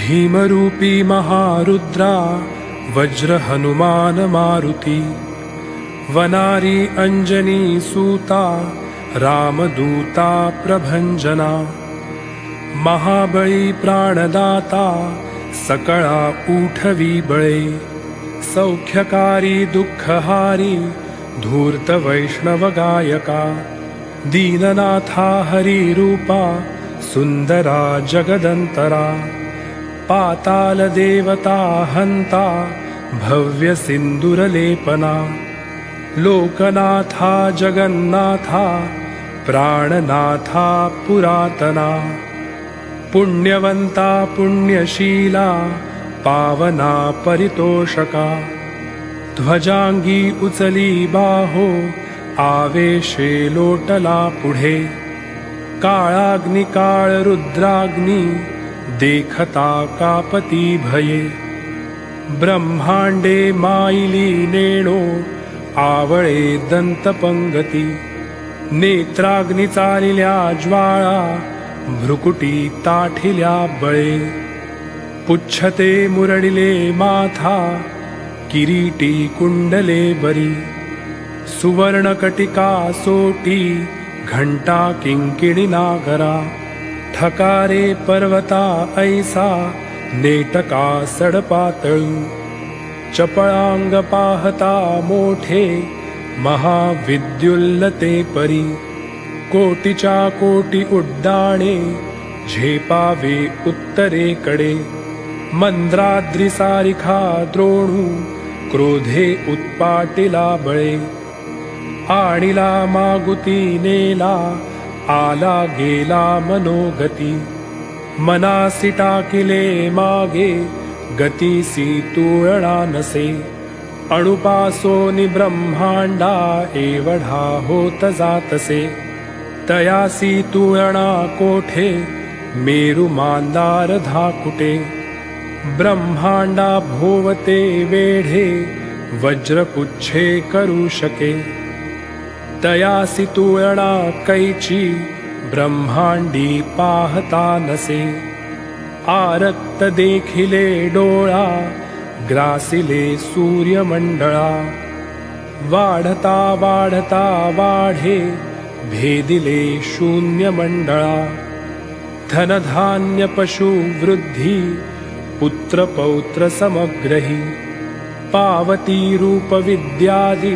भीमरूपी महारुद्रा वज्र हनुमान मारुती, वनारी अंजनी सूता रामदूता प्रभंजना, महाबळी प्राणदाता सकळा उठवी बळे, सौख्यकारी दुःखहारी धूर्त वैष्णव गायका, दीननाथा हरी रूपा सुंदरा जगदंतरा, पाताल देवता हंता भव्य सिंदूरलेपना, लोकनाथा जगन्नाथा प्राणनाथा पुरातना, पुण्यवंता पुण्यशीला पावना परितोषका, ध्वजांगी उचली बाहो आवेशे लोटला पुढे, काळाग्नि काळ रुद्राग्नी देखता कापती भये, ब्रह्मांडे माईली नेणो आवळे दंतपंगती, नेत्राग्नि चालिल्या ज्वाळा भ्रुकुटी ताठिल्या बळे, पुच्छते मुरडिले माथा किरीटी कुंडले बरी, सुवर्णकटिका सोटी घंटा किंकिणी नागरा, ठकारे पर्वता ऐसा नेटका सडपातळू, चपळांग पाहता मोठे महाविद्युल्लते परी, कोटीच्या कोटी उड्डाणे झेपावे उत्तरेकडे, मंद्राद्री सारिखा द्रोणू क्रोधे उत्पाटिला बळे, आणिला मागुती नेला आला गेला मनोगती, मनासी टाकिले मागे गतीसी तुळणा नसे, अणुपासोनी ब्रह्मांडा एवढा होत जातसे, तयासी तुळणा कोठे मेरु मांदार धाकुटे, ब्रह्मांडा भोवते वेढे वज्रपुच्छे करू शके, तयासी तुळणा कैची ब्रह्मांडी पाहता नसे, आरक्त देखिले डोळा ग्रासिले सूर्यमंडळा, वाढता वाढता वाढे भेदिले शून्य मंडळा, धनधान्य पशु वृद्धी पुत्र पौत्र समग्रही, पावती रूप विद्यादि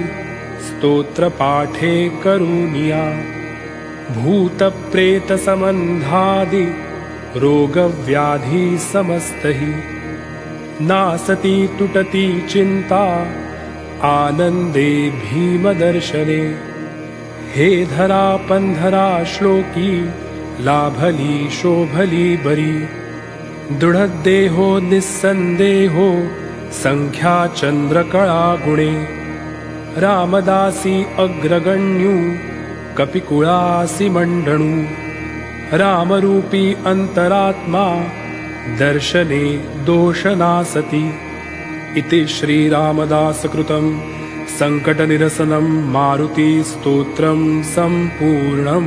स्तोत्र पाठे करुनिया, भूत प्रेत संबंधादि रोग व्याधी समस्तहि, नासती तुटती चिंता आनंदे भीमदर्शने, हे धरा पंधरा श्लोकी लाभली शोभली बरी, दृढदेहो निस्संदेहो संख्या चंद्रकळा गुणे, रामदासी अग्रगण्यू कपिकुळासी मंडणू, रामरूपी अंतरात्मा दर्शने दोषनासती, इति श्री रामदासकृतं संकटनिरसनं मारुति स्तोत्रं संपूर्णम्।